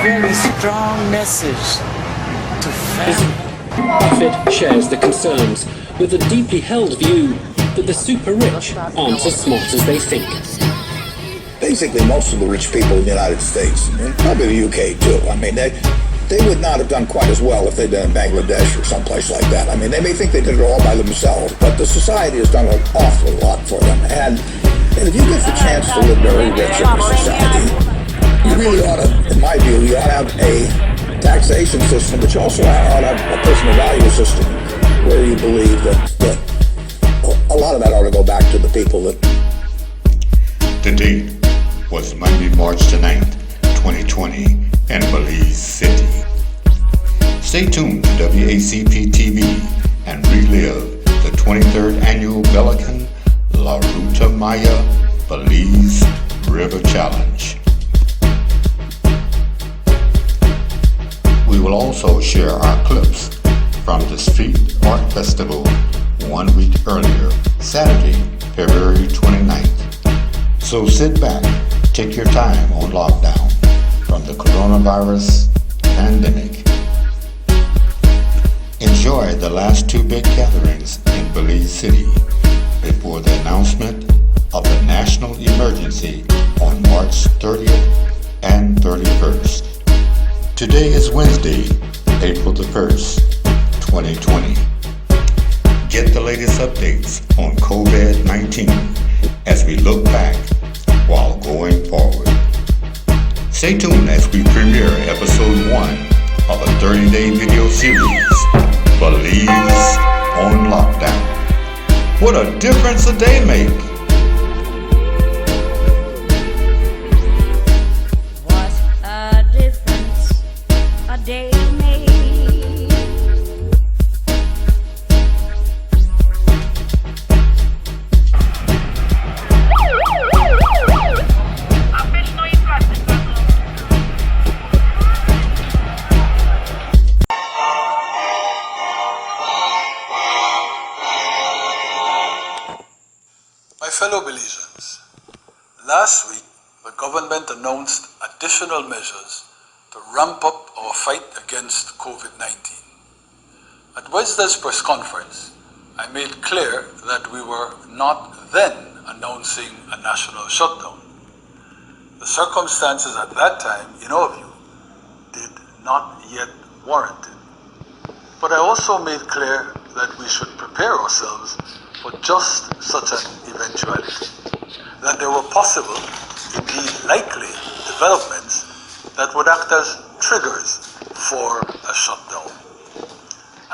very strong message to families. Buffett shares the concerns with a deeply held view that the super rich aren't as smart as they think. Basically, most of the rich people in the United States, and probably the UK too, I mean, they would not have done quite as well if they'd done in Bangladesh or someplace like that. I mean, they may think they did it all by themselves, but the society has done an awful lot for them. And if you get the chance to live very rich in this society, you really ought to, in my view, you ought to have a taxation system, but you also ought to have a personal value system where you believe that a lot of that ought to go back to the people that... The date was Monday, March the 9th, 2020 in Belize City. Stay tuned to WACPtv and relive the 23rd Annual Pelican La Ruta Maya Belize River Challenge. We will also share our clips from the Street Art Festival 1 week earlier, Saturday, February 29th. So sit back, take your time on lockdown from the coronavirus pandemic. Enjoy the last two big gatherings in Belize City before the announcement of the national emergency on March 30th and 31st. Today is Wednesday, April the 1st, 2020. Get the latest updates on COVID-19 as we look back while going forward. Stay tuned as we premiere episode 1 of a 30-day video series, Belize on Lockdown. What a difference a day makes. Day My fellow Belizeans, last week the government announced additional measures to ramp up our fight against COVID-19. At Wednesday's press conference, I made clear that we were not then announcing a national shutdown. The circumstances at that time, in our view, did not yet warrant it. But I also made clear that we should prepare ourselves for just such an eventuality, that there were possible, indeed likely, developments that would act as triggers for a shutdown.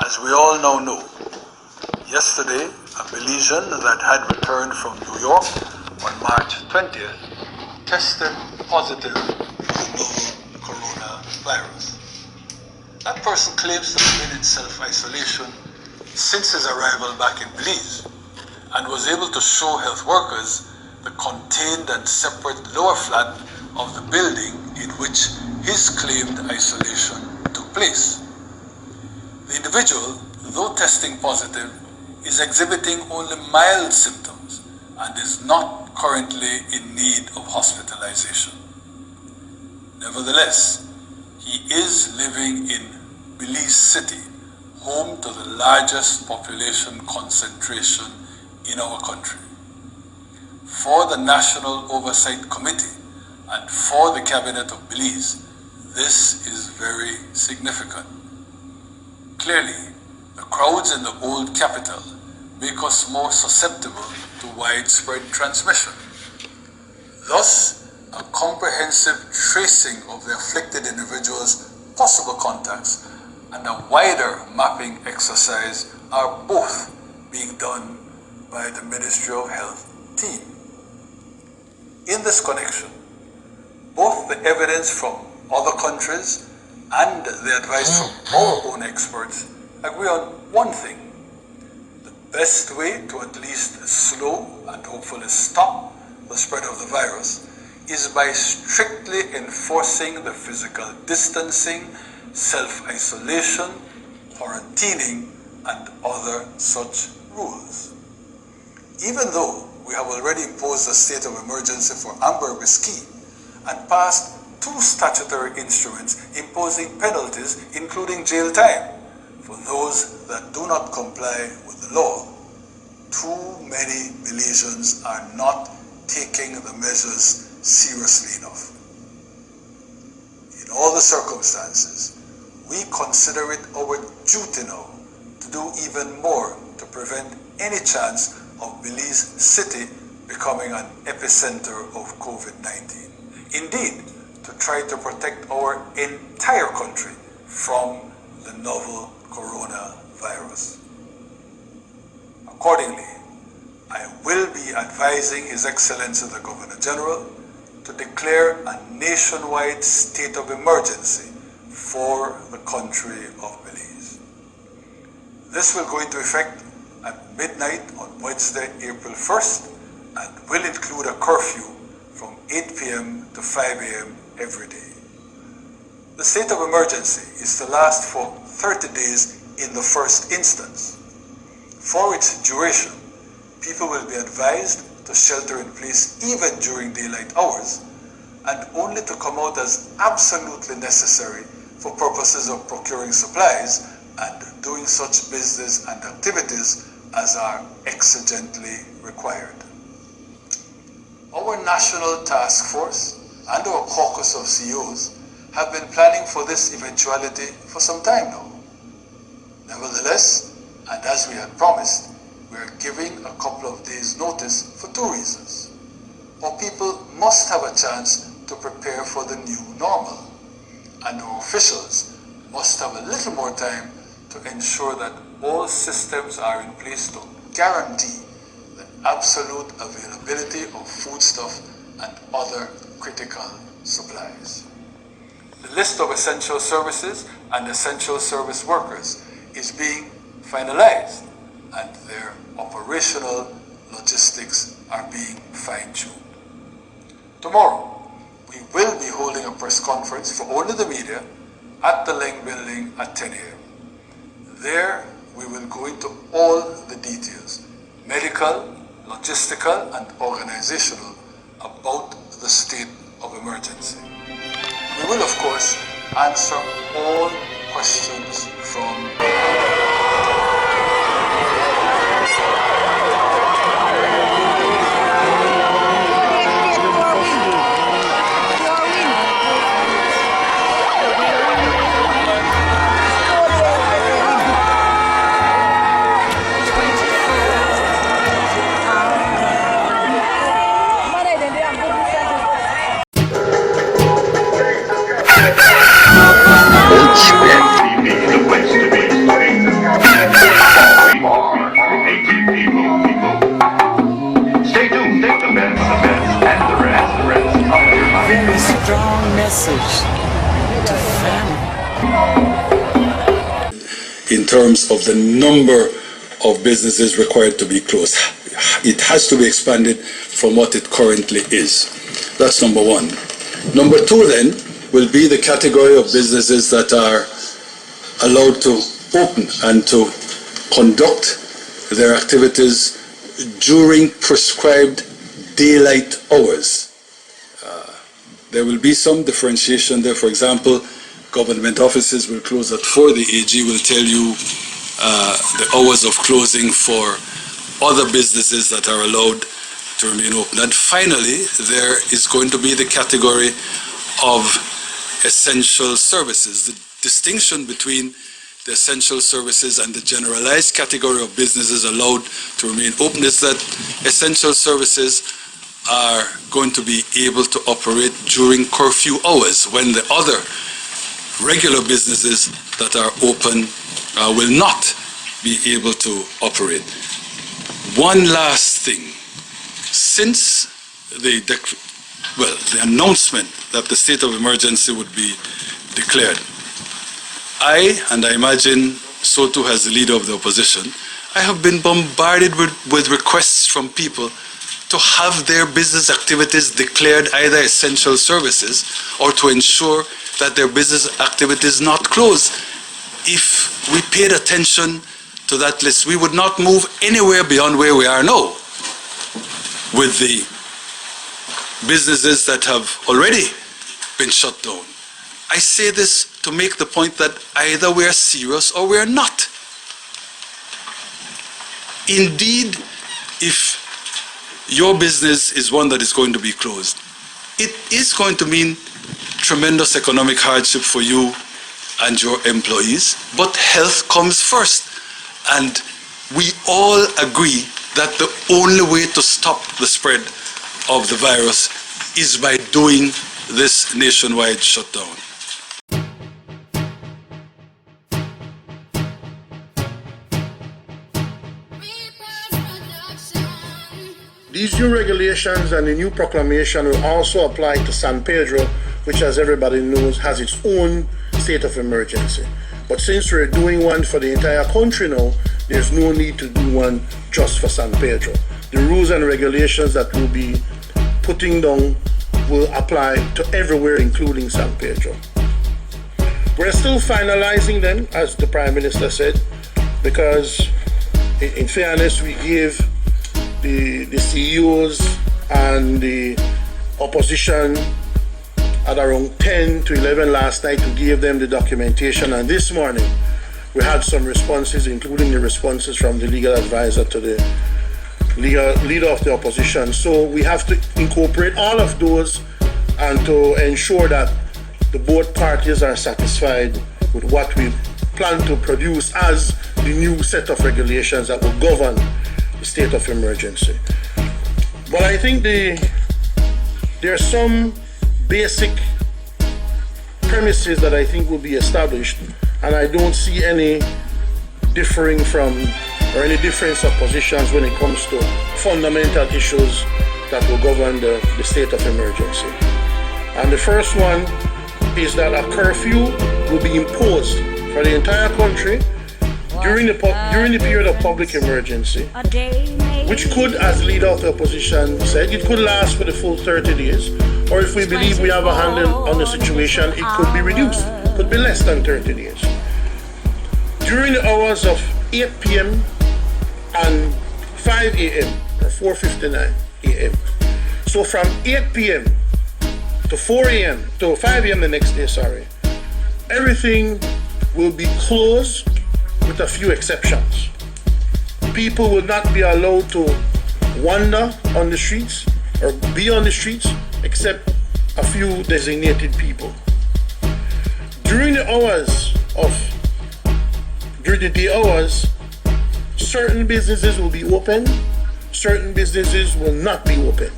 As we all now know, yesterday a Belizean that had returned from New York on March 20th tested positive for the novel coronavirus. That person claims to have been in self-isolation since his arrival back in Belize and was able to show health workers the contained and separate lower flat of the building in which his claimed isolation took place. The individual, though testing positive, is exhibiting only mild symptoms and is not currently in need of hospitalization. Nevertheless, he is living in Belize City, home to the largest population concentration in our country. For the National Oversight Committee and for the Cabinet of Belize, this is very significant. Clearly, the crowds in the old capital make us more susceptible to widespread transmission. Thus, a comprehensive tracing of the afflicted individuals' possible contacts and a wider mapping exercise are both being done by the Ministry of Health team. In this connection, both the evidence from other countries and the advice from our own experts agree on one thing. The best way to at least slow and hopefully stop the spread of the virus is by strictly enforcing the physical distancing, self-isolation, quarantining, and other such rules. Even though we have already imposed a state of emergency for Amber Whiskey and passed 2 statutory instruments imposing penalties, including jail time, for those that do not comply with the law. Too many Belizeans are not taking the measures seriously enough. In all the circumstances, we consider it our duty now to do even more to prevent any chance of Belize City becoming an epicenter of COVID-19. Indeed, to try to protect our entire country from the novel coronavirus. Accordingly, I will be advising His Excellency the Governor General to declare a nationwide state of emergency for the country of Belize. This will go into effect at midnight on Wednesday, April 1st, and will include a curfew from 8 p.m. to 5 a.m. every day. The state of emergency is to last for 30 days in the first instance. For its duration, people will be advised to shelter in place even during daylight hours, and only to come out as absolutely necessary for purposes of procuring supplies and doing such business and activities as are exigently required. Our National Task Force and our caucus of CEOs have been planning for this eventuality for some time now. Nevertheless, and as we had promised, we are giving a couple of days' notice for 2 reasons. Our people must have a chance to prepare for the new normal, and our officials must have a little more time to ensure that all systems are in place to guarantee the absolute availability of foodstuff and other critical supplies. The list of essential services and essential service workers is being finalized, and their operational logistics are being fine-tuned. Tomorrow, we will be holding a press conference for only the media at the Leng Building at 10 a.m. There, we will go into all the details, medical, logistical, and organizational, about the state of emergency. We will, of course, answer all questions from in terms of the number of businesses required to be closed. It has to be expanded from what it currently is. That's number one. Number two then will be the category of businesses that are allowed to open and to conduct their activities during prescribed daylight hours. There will be some differentiation there. For example, government offices will close at 4. The AG will tell you the hours of closing for other businesses that are allowed to remain open. And finally, there is going to be the category of essential services. The distinction between the essential services and the generalized category of businesses allowed to remain open is that essential services are going to be able to operate during curfew hours, when the other regular businesses that are open will not be able to operate. One last thing. Since the announcement that the state of emergency would be declared, I, and I imagine so too has the leader of the opposition, I have been bombarded with requests from people to have their business activities declared either essential services or to ensure that their business activities not close. If we paid attention to that list, we would not move anywhere beyond where we are now, with the businesses that have already been shut down. I say this to make the point that either we're serious or we're not. Indeed, if your business is one that is going to be closed, it is going to mean tremendous economic hardship for you and your employees, but health comes first. And we all agree that the only way to stop the spread of the virus is by doing this nationwide shutdown. These new regulations and the new proclamation will also apply to San Pedro, which, as everybody knows, has its own state of emergency. But since we're doing one for the entire country now, there's no need to do one just for San Pedro. The rules and regulations that we'll be putting down will apply to everywhere, including San Pedro. We're still finalizing them, as the Prime Minister said, because in fairness, we gave the CEOs and the opposition at around 10 to 11 last night to give them the documentation, and this morning we had some responses, including the responses from the legal advisor to the leader of the opposition. So we have to incorporate all of those and to ensure that the both parties are satisfied with what we plan to produce as the new set of regulations that will govern the state of emergency. But I think there are some basic premises that I think will be established, and I don't see any differing from or any difference of positions when it comes to fundamental issues that will govern the state of emergency. And the first one is that a curfew will be imposed for the entire country during the period of public emergency, which could, as leader of the opposition said, it could last for the full 30 days, or if we believe we have a handle on the situation, it could be reduced, could be less than 30 days. During the hours of 8 p.m. and 5 a.m. or 4:59 a.m. So from 8 p.m. to 4 a.m. to 5 a.m. the next day, everything will be closed with a few exceptions. People will not be allowed to wander on the streets or be on the streets except a few designated people. During the day hours, certain businesses will be open, certain businesses will not be open.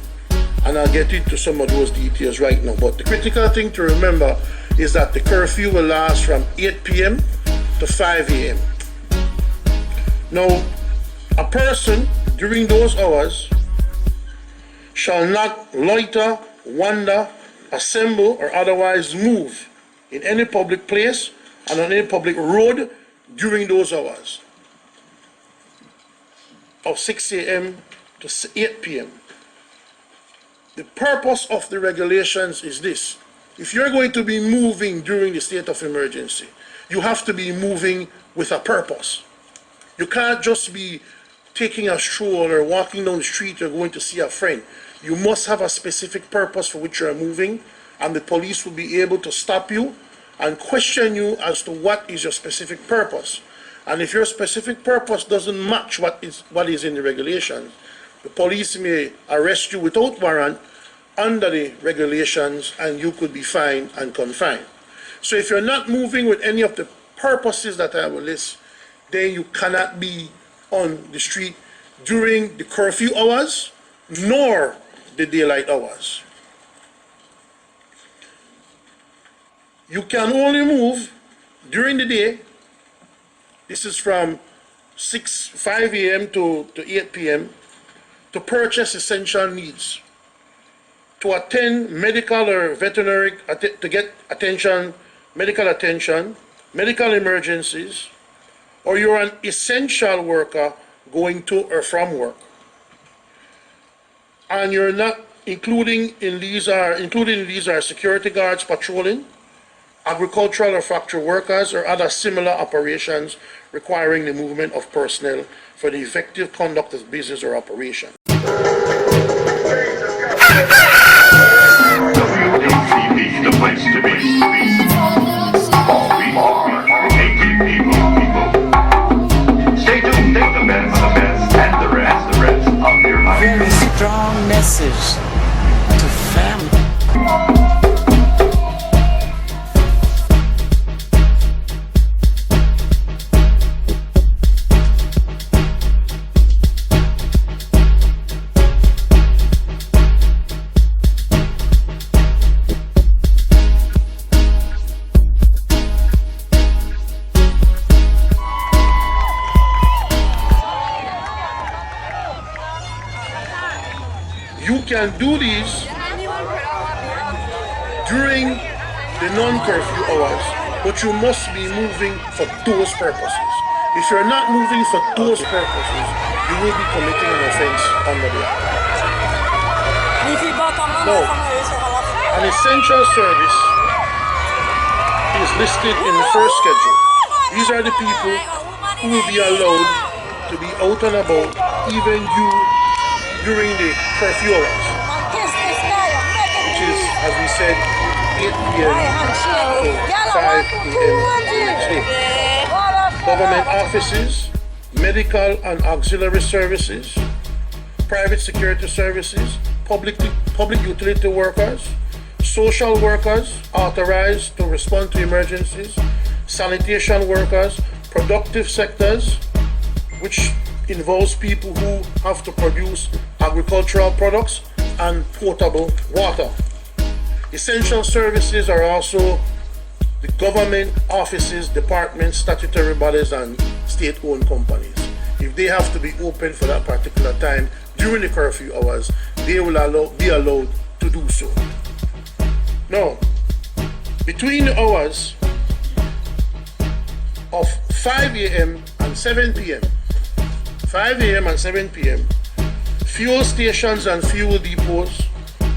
And I'll get into some of those details right now. But the critical thing to remember is that the curfew will last from 8 p.m. to 5 a.m. Now, a person during those hours shall not loiter, wander, assemble, or otherwise move in any public place and on any public road during those hours of 6 a.m. to 8 p.m. The purpose of the regulations is this: if you're going to be moving during the state of emergency, you have to be moving with a purpose. You can't just be taking a stroll or walking down the street or going to see a friend. You must have a specific purpose for which you're moving, and the police will be able to stop you and question you as to what is your specific purpose. And if your specific purpose doesn't match what is in the regulations, the police may arrest you without warrant under the regulations, and you could be fined and confined. So if you're not moving with any of the purposes that I will list, then you cannot be on the street during the curfew hours nor the daylight hours. You can only move during the day. This is from 5 a.m. to 8 p.m. to purchase essential needs, to attend medical or veterinary, to get medical attention, medical emergencies, or you're an essential worker going to or from work. And you're not including in these are security guards patrolling, agricultural or factory workers, or other similar operations requiring the movement of personnel for the effective conduct of business or operation. WACPtv, the place can do these during the non-curfew hours, but you must be moving for those purposes. If you're not moving for those purposes, you will be committing an offense under the act. Now, an essential service is listed in the first schedule. These are the people who will be allowed to be out and about even during the curfew hours, which is, as we said, 8 p.m. to 5 p.m. the next day. Government offices, medical and auxiliary services, private security services, public utility workers, social workers authorized to respond to emergencies, sanitation workers, productive sectors, which involves people who have to produce agricultural products and potable water. Essential services are also the government offices, departments, statutory bodies, and state-owned companies. If they have to be open for that particular time during the curfew hours, they will be allowed to do so. Now, between the hours of 5 a.m. and 7 p.m., 5 a.m. and 7 p.m., fuel stations and fuel depots,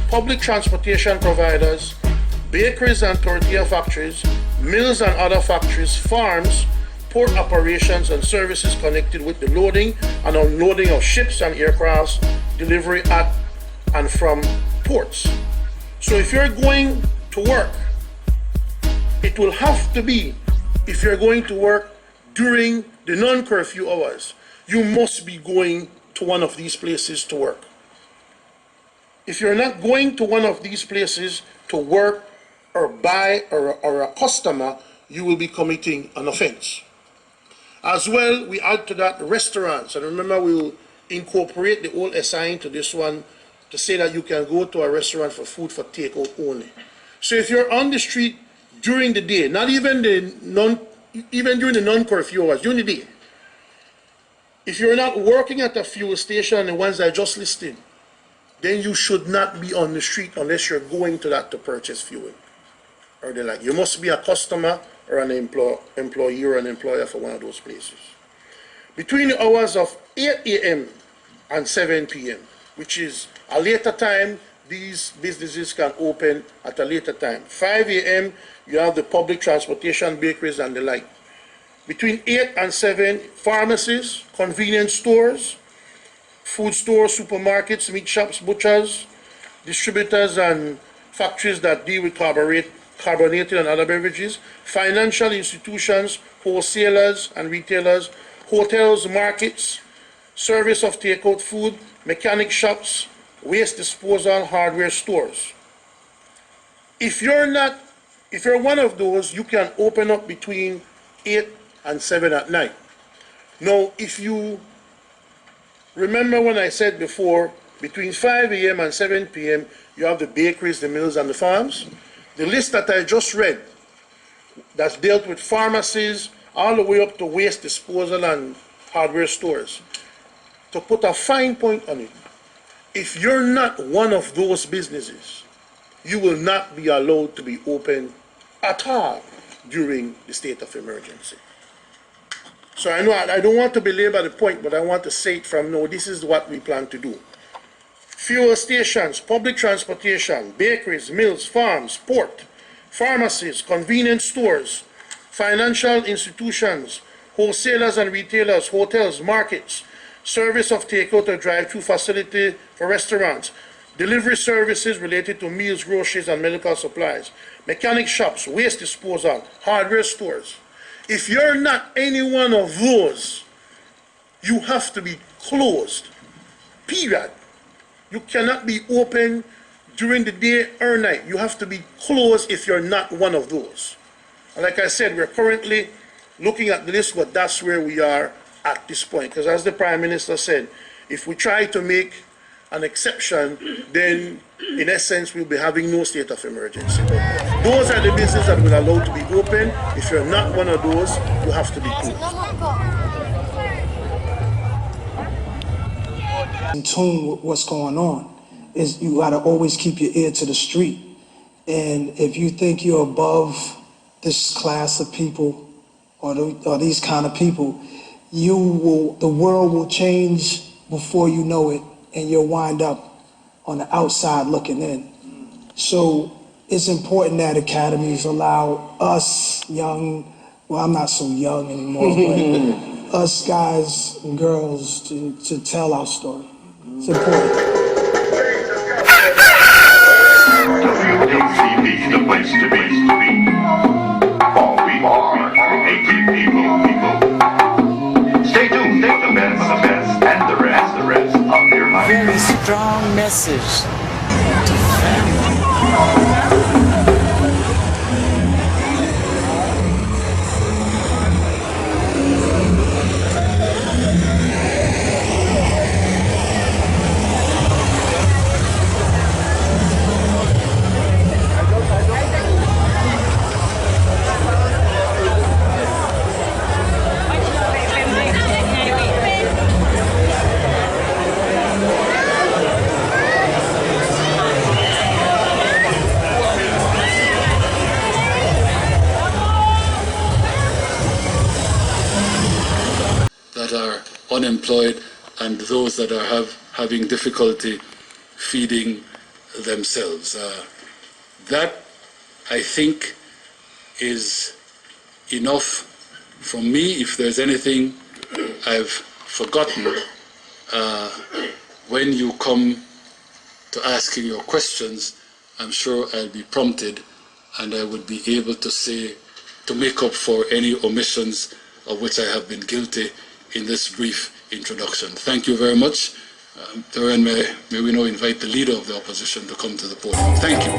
public transportation providers, bakeries and tortilla factories, mills and other factories, farms, port operations and services connected with the loading and unloading of ships and aircrafts, delivery at and from ports. So if you're going to work, it will have to be, if you're going to work during the non-curfew hours, you must be going to one of these places to work. If you're not going to one of these places to work or buy or a customer, you will be committing an offense. As well, we add to that restaurants, and remember we will incorporate the old SI into this one to say that you can go to a restaurant for food for takeout only. So if you're on the street during the day, not even even during the non-curfew hours, during the day, if you're not working at a fuel station, the ones I just listed, then you should not be on the street unless you're going to that to purchase fuel or the like. You must be a customer or an employee or an employer for one of those places. Between the hours of 8 a.m. and 7 p.m., which is a later time, these businesses can open at a later time. 5 a.m., you have the public transportation, bakeries, and the like. Between 8 and 7, pharmacies, convenience stores, food stores, supermarkets, meat shops, butchers, distributors, and factories that deal with carbonated and other beverages, financial institutions, wholesalers and retailers, hotels, markets, service of takeout food, mechanic shops, waste disposal, hardware stores. If you're one of those, you can open up between 8 and 7 at night. Now, if you remember when I said before, between 5 a.m. and 7 p.m., you have the bakeries, the mills, and the farms. The list that I just read, that's dealt with pharmacies, all the way up to waste disposal and hardware stores. To put a fine point on it, if you're not one of those businesses, you will not be allowed to be open at all during the state of emergency. So I know I don't want to belabor the point, but I want to say it from now. This is what we plan to do. Fuel stations, public transportation, bakeries, mills, farms, port, pharmacies, convenience stores, financial institutions, wholesalers and retailers, hotels, markets, service of takeout or drive-through facility for restaurants, delivery services related to meals, groceries, and medical supplies, mechanic shops, waste disposal, hardware stores. If you're not any one of those, you have to be closed, period. You cannot be open during the day or night. You have to be closed if you're not one of those. And like I said, we're currently looking at the list, but that's where we are at this point. Because as the Prime Minister said, if we try to make an exception, then in essence we'll be having no state of emergency. But those are the businesses that we're allowed to be open. If you're not one of those, you have to be closed. In tune with what's going on. is you got to always keep your ear to the street. And if you think you're above this class of people or these kind of people, the world will change before you know it, and you'll wind up on the outside looking in. So it's important that academies allow us young, well, I'm not so young anymore, but us guys and girls to tell our story. It's important. WACPtv, the place to be. For we are making people. Stay tuned for the best, and the rest of your life. Very strong message to family. that are unemployed and those that are having difficulty feeding themselves. That, I think, is enough from me. If there's anything I've forgotten, when you come to asking your questions, I'm sure I'll be prompted and I would be able to make up for any omissions of which I have been guilty in this brief introduction. Thank you very much. Therein, may we now invite the leader of the opposition to come to the podium. Thank you.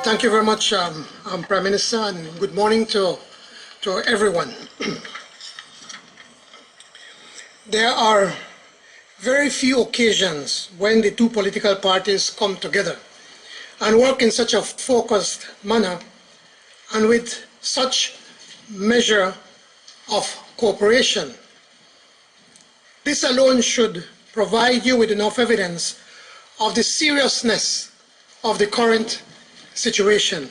Thank you very much, Prime Minister, and good morning to everyone. There are very few occasions when the two political parties come together and work in such a focused manner and with such measure of cooperation. This alone should provide you with enough evidence of the seriousness of the current situation.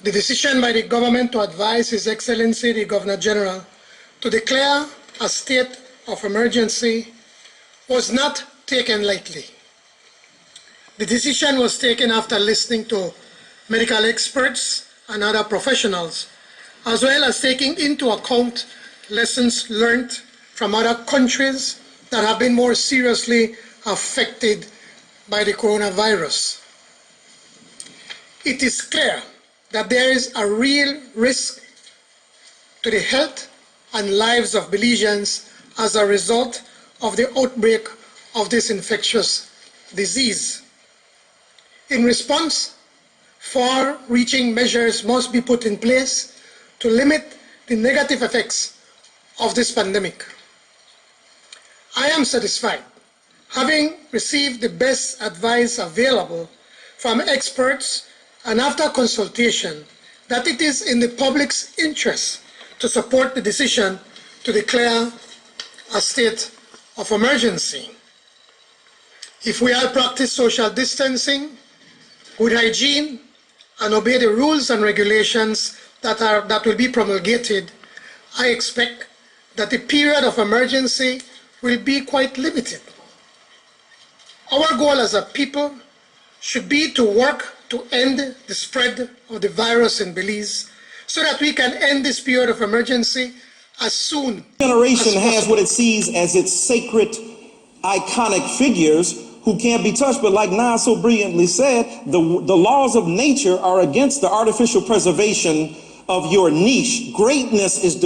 The decision by the government to advise His Excellency the Governor General to declare a state of emergency was not taken lightly. The decision was taken after listening to medical experts and other professionals, as well as taking into account lessons learned from other countries that have been more seriously affected by the coronavirus. It is clear that there is a real risk to the health and lives of Belizeans as a result of the outbreak of this infectious disease. In response, far-reaching measures must be put in place to limit the negative effects of this pandemic. I am satisfied, having received the best advice available from experts and after consultation, that it is in the public's interest to support the decision to declare a state of emergency. If we all practice social distancing, good hygiene, and obey the rules and regulations that will be promulgated, I expect that the period of emergency will be quite limited. Our goal as a people should be to work to end the spread of the virus in Belize so that we can end this period of emergency as soon as generation has possible. what it sees as its sacred, iconic figures who can't be touched. But like Nas so brilliantly said, the laws of nature are against the artificial preservation of your niche. Greatness is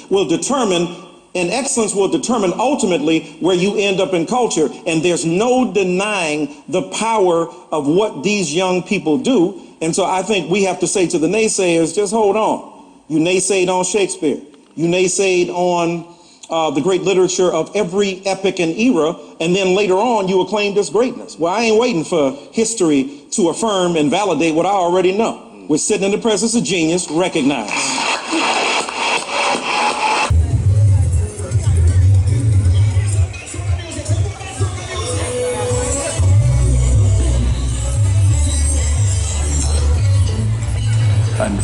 will determine, and excellence will determine ultimately where you end up in culture. And there's no denying the power of what these young people do. And so I think we have to say to the naysayers, just hold on. You naysayed on Shakespeare. You naysayed on the great literature of every epoch and era, and then later on you acclaim this greatness. Well, I ain't waiting for history to affirm and validate what I already know. We're sitting in the presence of genius, recognized.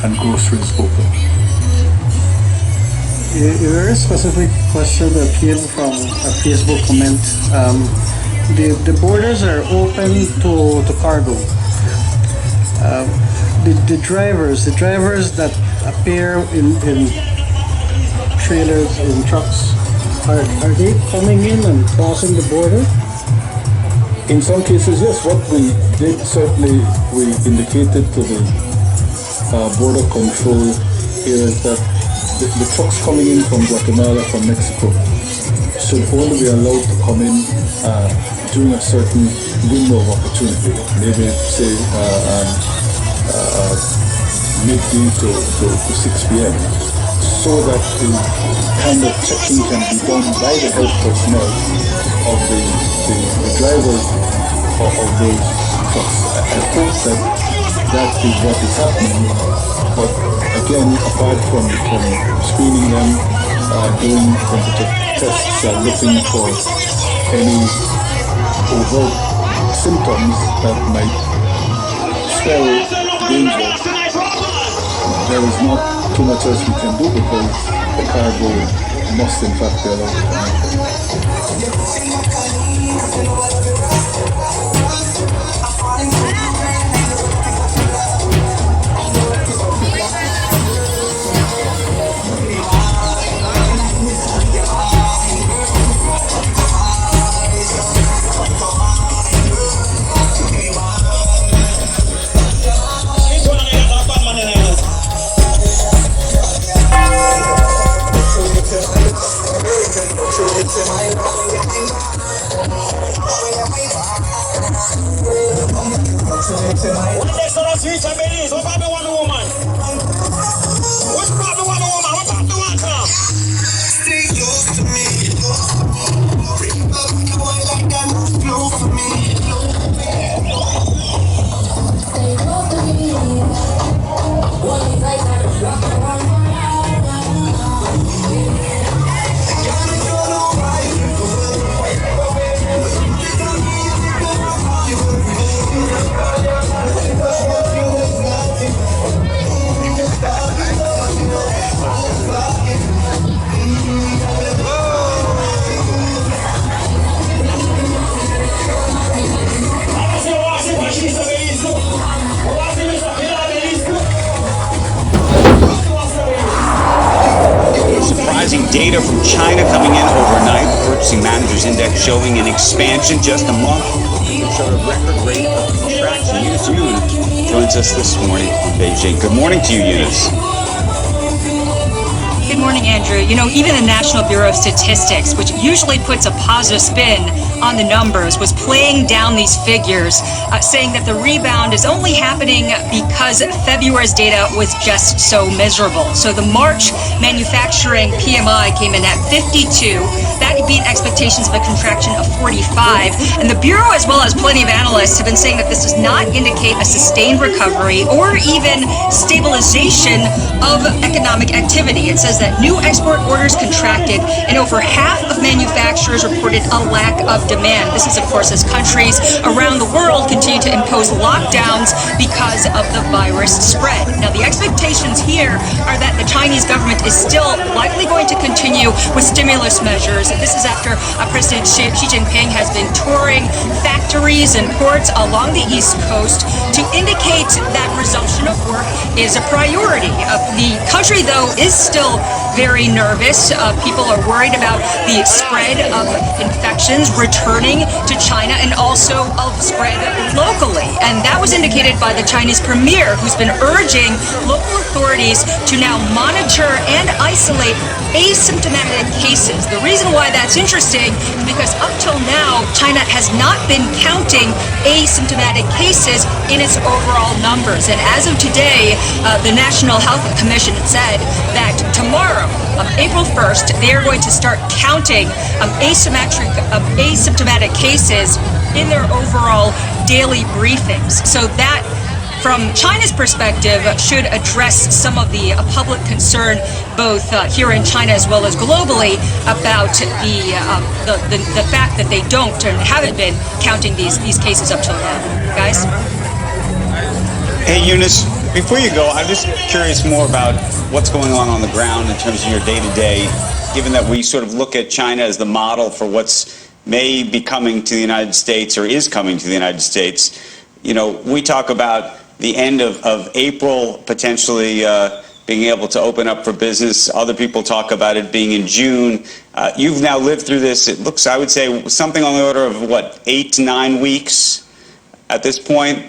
And groceries open. A very specific question that came from a Facebook comment. The borders are open to cargo. The drivers that appear in trailers, in trucks, are they coming in and crossing the border? In some cases, yes. What we did, certainly, we indicated to the border control here is that the trucks coming in from Guatemala, from Mexico, should only be allowed to come in during a certain window of opportunity, maybe say midday to 6 p.m., so that the kind of checking can be done by the health personnel of the drivers of those trucks. I hope that is what is happening, but again, apart from screening them, doing temperature tests and looking for any overt symptoms that might spell danger, there is not too much else we can do because the cargo must in fact be allowed to Data from China coming in overnight. Purchasing Managers Index showing an expansion just a month. It showed a record rate of contraction. Eunice Yoon joins us this morning from Beijing. Good morning to you, Eunice. Good morning, Andrew. You know, even the National Bureau of Statistics, which usually puts a positive spin on the numbers, was playing down these figures, saying that the rebound is only happening because February's data was just so miserable. So the March manufacturing PMI came in at 52. That beat expectations of a contraction of 45. And the Bureau, as well as plenty of analysts, have been saying that this does not indicate a sustained recovery or even stabilization of economic activity. It says that new export orders contracted and over half of manufacturers reported a lack of demand. This is, of course, as countries around the world continue to impose lockdowns because of the virus spread. Now, the expectations here are that the Chinese government is still likely going to continue with stimulus measures. And this is after President Xi Jinping has been touring factories and ports along the East Coast to indicate that resumption of work is a priority. The country, though, is still very nervous. People are worried about the spread of infections returning to China and also of spread locally. And that was indicated by the Chinese premier, who's been urging local authorities to now monitor and isolate asymptomatic cases. The reason why that's interesting is because up till now, China has not been counting asymptomatic cases in its overall numbers. And as of today, the National Health Commission said that tomorrow, April 1st, they are going to start counting asymptomatic cases in their overall daily briefings. So that, from China's perspective, should address some of the public concern, both here in China as well as globally, about the fact that they don't and haven't been counting these cases up till now. Guys? Hey, Eunice, before you go, I'm just curious more about what's going on the ground in terms of your day-to-day, given that we sort of look at China as the model for what's may be coming to the United States or is coming to the United States. You know, we talk about the end of April potentially being able to open up for business. Other people talk about it being in June. You've now lived through this. It looks, I would say, something on the order of, what, 8 to 9 weeks at this point?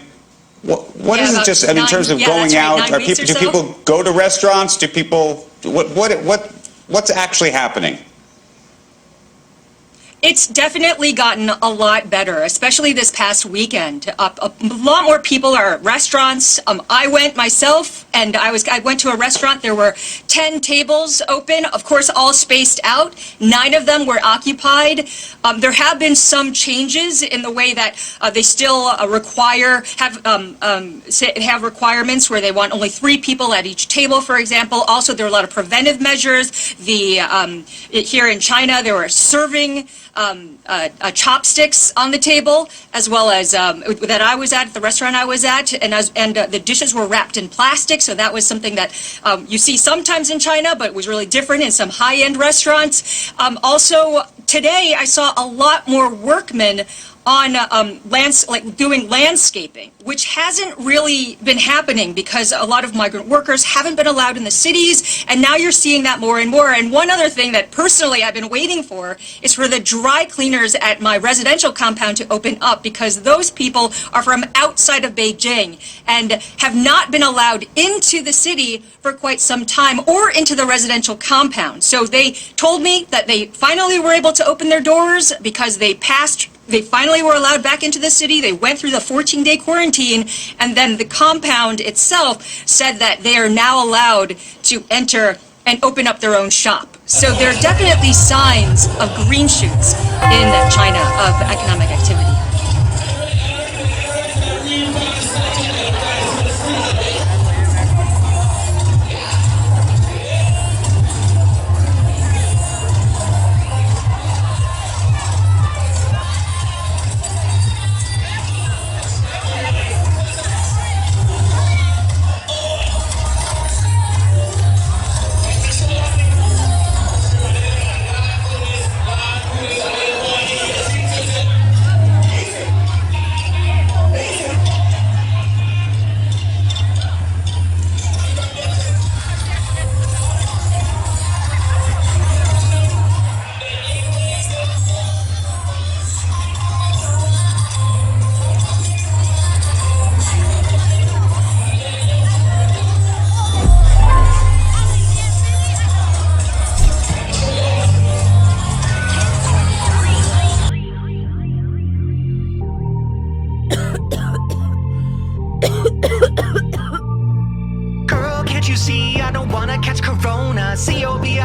What is it just, in terms of going out? Do people go to restaurants? Do people, what's actually happening? It's definitely gotten a lot better, especially this past weekend. A lot more people are at restaurants. I went myself, and I went to a restaurant. There were 10 tables open, of course, all spaced out. 9 of them were occupied. There have been some changes in the way that they still have requirements where they want only 3 people at each table, for example. Also, there are a lot of preventive measures. Here in China, there were serving chopsticks on the table, as well as that I was at the restaurant I was at, and the dishes were wrapped in plastic. So that was something that you see sometimes in China, but it was really different in some high-end restaurants. Also, today I saw a lot more workmen on doing landscaping, which hasn't really been happening because a lot of migrant workers haven't been allowed in the cities, and now you're seeing that more and more. And one other thing that personally I've been waiting for is for the dry cleaners at my residential compound to open up, because those people are from outside of Beijing and have not been allowed into the city for quite some time or into the residential compound. So they told me that they finally were able to open their doors because they finally were allowed back into the city. They went through the 14-day quarantine, and then the compound itself said that they are now allowed to enter and open up their own shop. So there are definitely signs of green shoots in China of economic activity.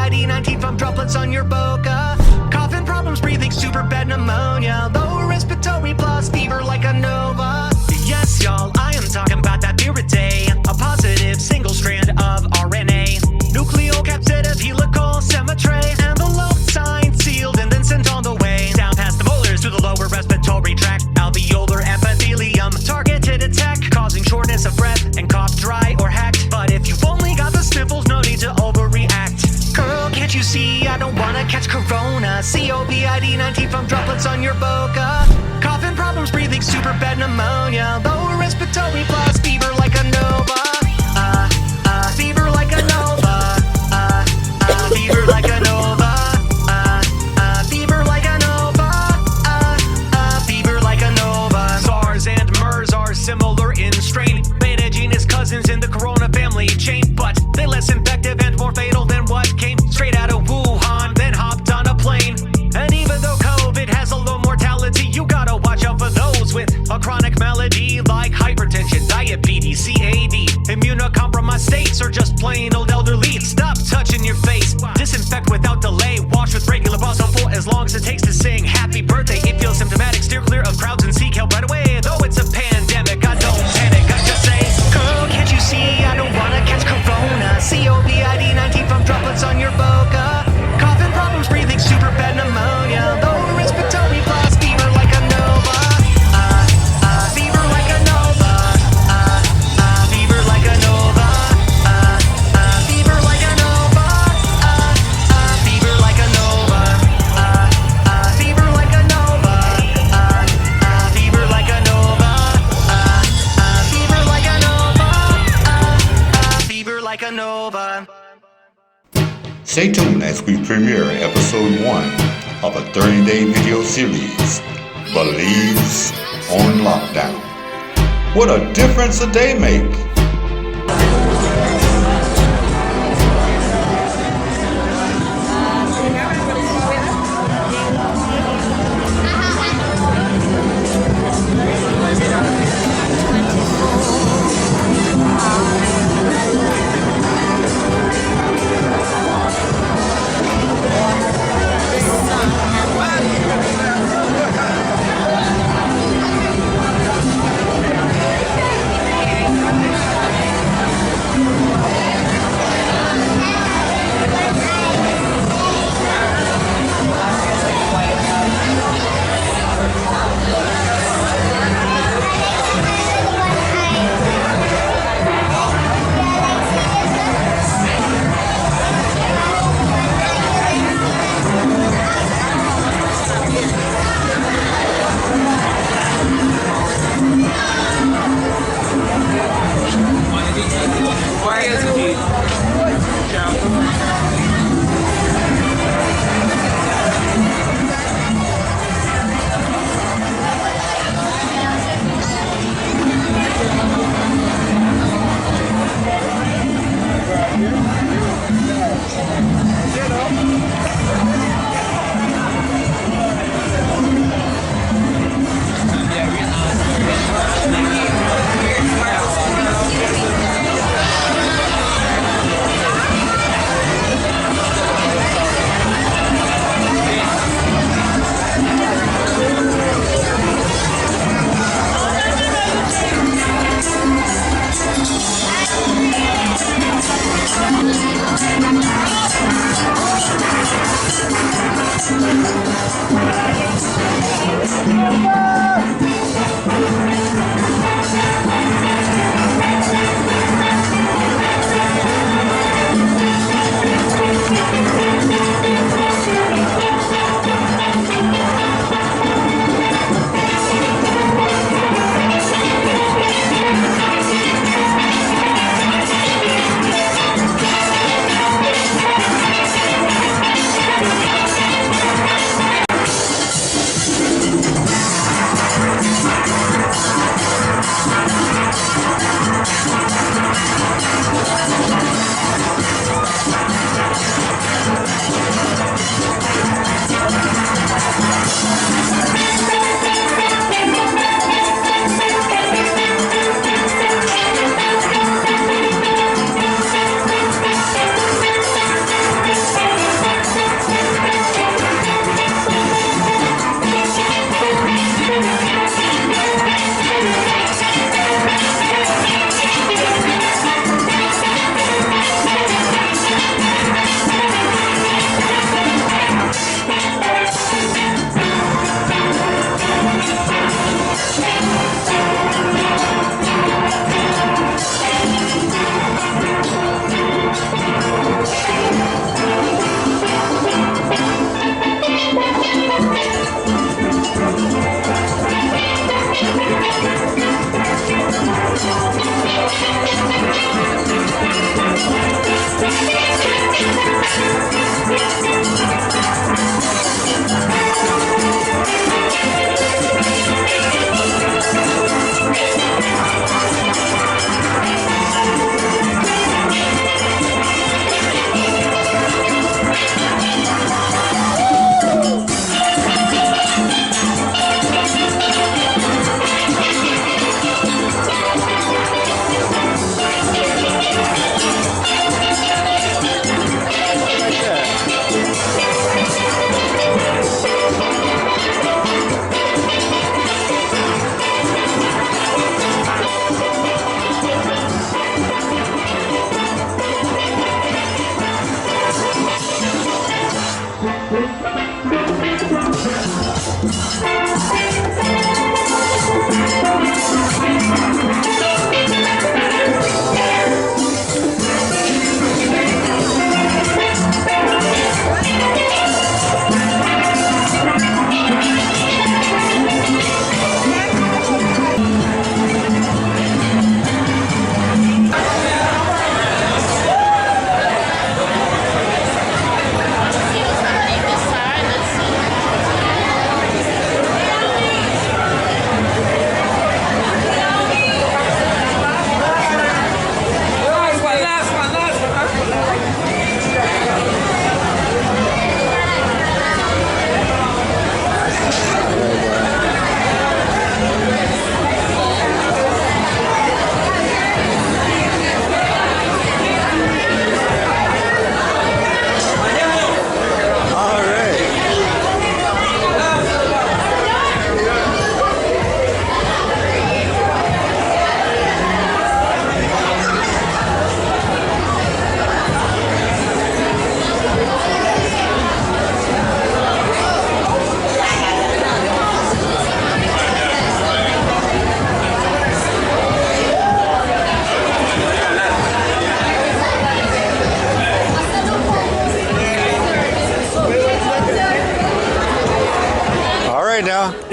COVID-19 from droplets on your boca. Coughing problems, breathing, super bad pneumonia. Low respiratory plus fever like a nova. Yes, y'all, I am talking about that Viridae. A positive single strand of RNA. Nucleocapsid helical symmetry. And the low sign sealed and then sent on the way. Down past the molars to the lower respiratory tract. Alveolar epithelium. Targeted attack, causing shortness of breath and cough dry or hacked. But if you've only got the sniffles, no need to overreact. Girl, can't you see I don't wanna catch corona? COVID-19 from droplets on your boca. Coughing problems, breathing, super bad pneumonia. Lower respiratory plus fever like a nova. Fever like a nova. Fever like a nova. Fever like a nova. Fever like a nova. SARS and MERS are similar in strain. Beta genus cousins in the corona family chain, but they less infective and more fatal than what came straight out of Wuhan, then hopped on a plane. And even though COVID has a low mortality, you gotta watch out for those with a chronic malady like hypertension, diabetes, CAD, immunocompromised states, or just plain old elderly. Stop touching your face. Disinfect without delay. Wash with regular Boston for as long as it takes to sing happy birthday. If you're symptomatic, steer clear of crowds and seek help right away. Though it's a pandemic, I don't panic. I just say, girl, can't you see I don't wanna catch corona? COVID-19 from droplets on your boca. Coughing problems, breathing, super bad pneumonia. Low respiratory plus fever like a nova. Fever like a nova. Fever like a nova. Fever like a nova. Fever like a nova. Fever like a nova. Fever like a nova. Fever like a nova. Fever like a nova. Stay tuned as we premiere episode 1 of a 30-day video series, Belize on Lockdown. What a difference a day make!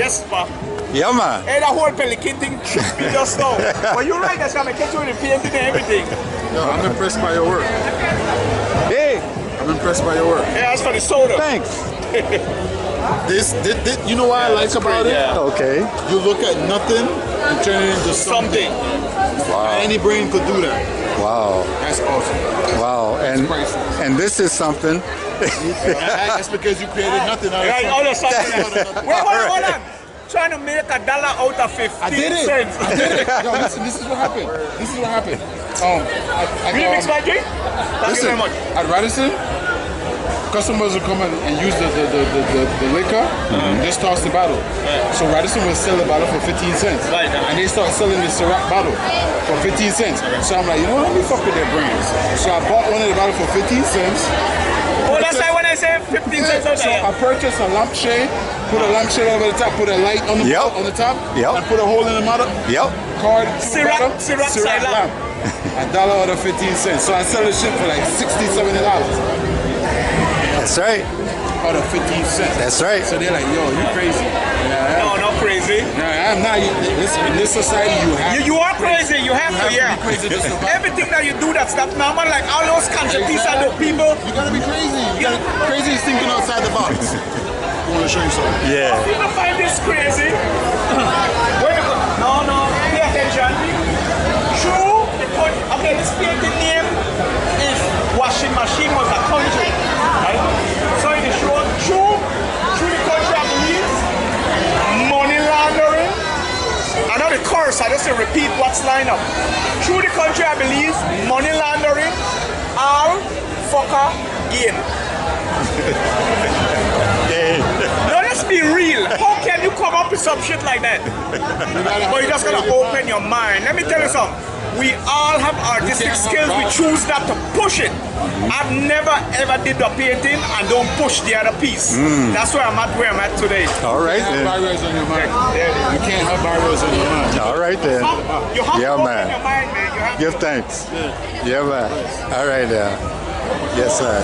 Yes, ma. Yeah, man. Hey, that whole pelican thing should be just now. But you're right, that's gonna get you the painting and everything. Yo, I'm impressed by your work. Hey, I'm impressed by your work. Yeah, that's for the soda. Thanks. This, you know what I like about it? Yeah. Okay. You look at nothing and turn it into something. Wow. Any brain could do that. Wow. That's awesome. Wow. And this is something. That's because you created nothing out of something. Wait, hold on. Trying to make $1 out of 15 I did it. cents. I did it. Yo, listen, this is what happened. Will you mix my drink? Thank you very much. At Radisson, customers will come and use the liquor and just toss the bottle. So Radisson will sell the bottle for 15 cents. Right. And they start selling the Ciroc bottle for 15 cents. So I'm like, you know what, let me fuck with their brands. So I bought one of the bottles for 15 cents. Oh, that's why when I say 15 cents out there. So I purchased a lampshade, put a lampshade over the top, put a light on the top, and put a hole in the bottom. Card, Ciroc lamp. $1 out of 15 cents. So I sell this shit for like $60, $70. That's right. Out of 15 cents. That's right. So they're like, yo, you crazy. No, not crazy. No, I'm not. In this society, you have You are crazy. You have to, yeah. be crazy just about. Everything that you do that's not normal, like all those countries and the people. You gotta be crazy. Crazy is thinking outside the box. I want to show you something. Yeah. People find this crazy. Where you go? No, pay attention. True. Okay, this painting name is Washing Machine was a country. Right? So in the show, true the country I believe, money laundering. I know the chorus, I just repeat what's lined up. Through the country I believe, money laundering, all fucker game. Now let's be real. How can you come up with some shit like that? But you just gotta open your mind. Let me tell you something. We all have artistic skills. We choose not to push it. I've never ever did the painting and don't push the other piece. That's where I'm at today. All right You then. can't have barriers on your mind. You can't have barriers on your mind. All right then. You have to Yeah, open man. your mind, man. You have Give thanks. Yeah, man. All right then. Yes, sir.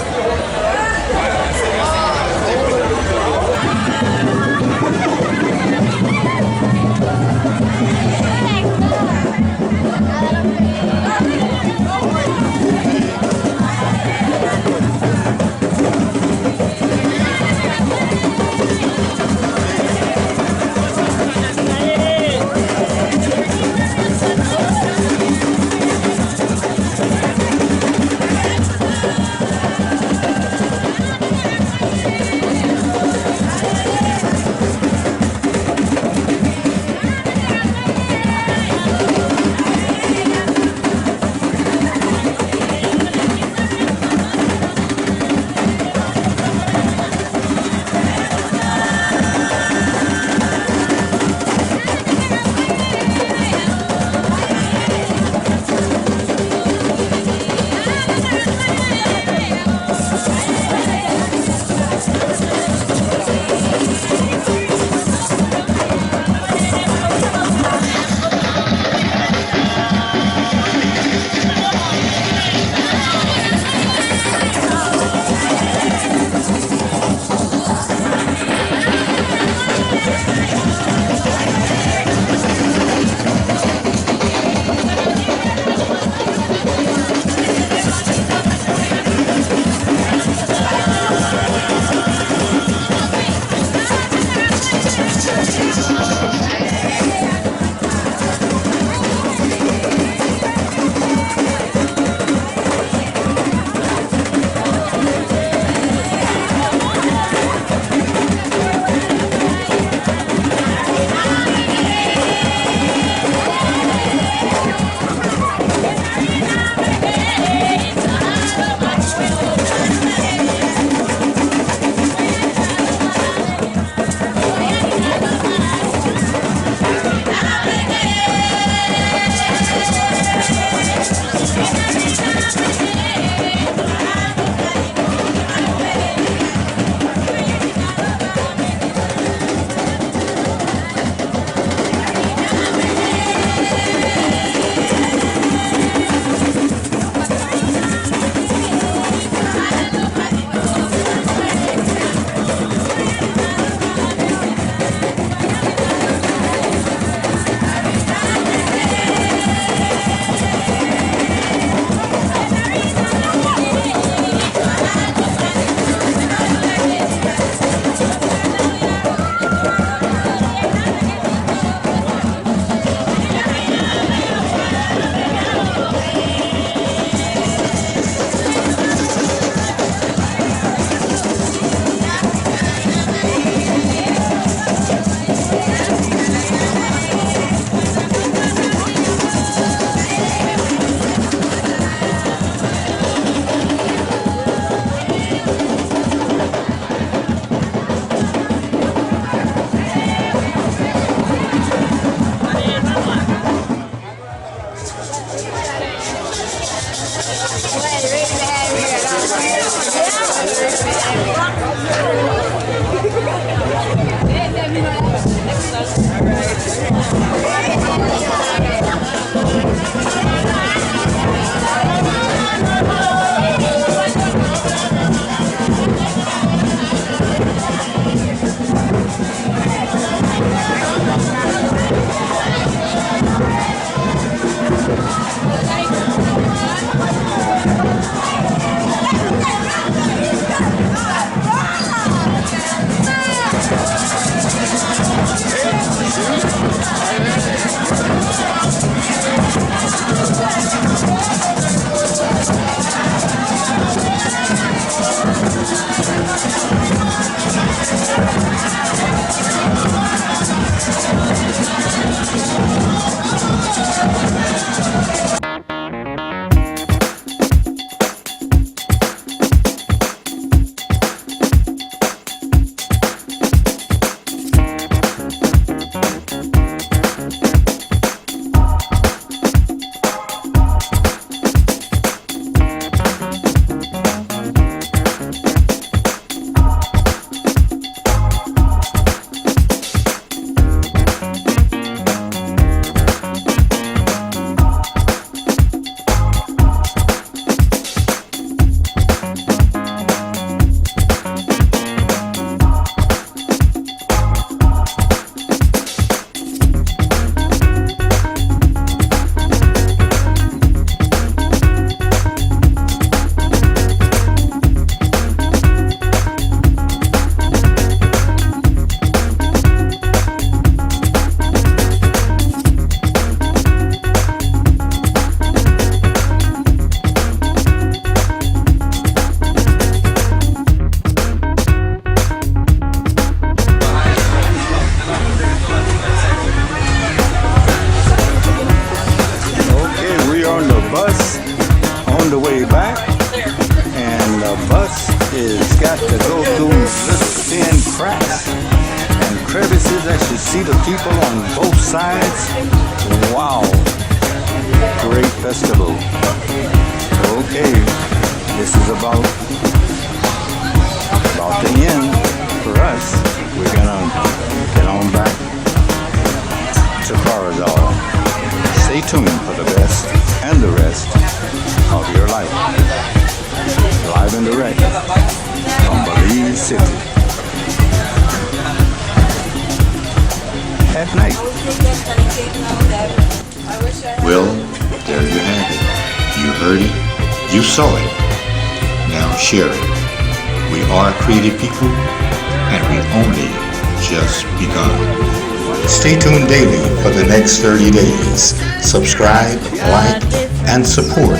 Stay tuned daily for the next 30 days. Subscribe, like, and support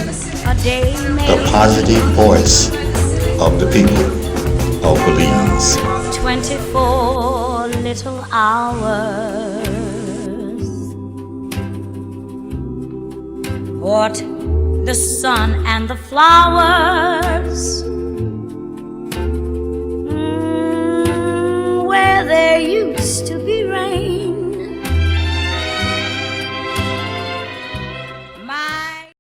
the positive voice of the people of Belize. 24 little hours. What the sun and the flowers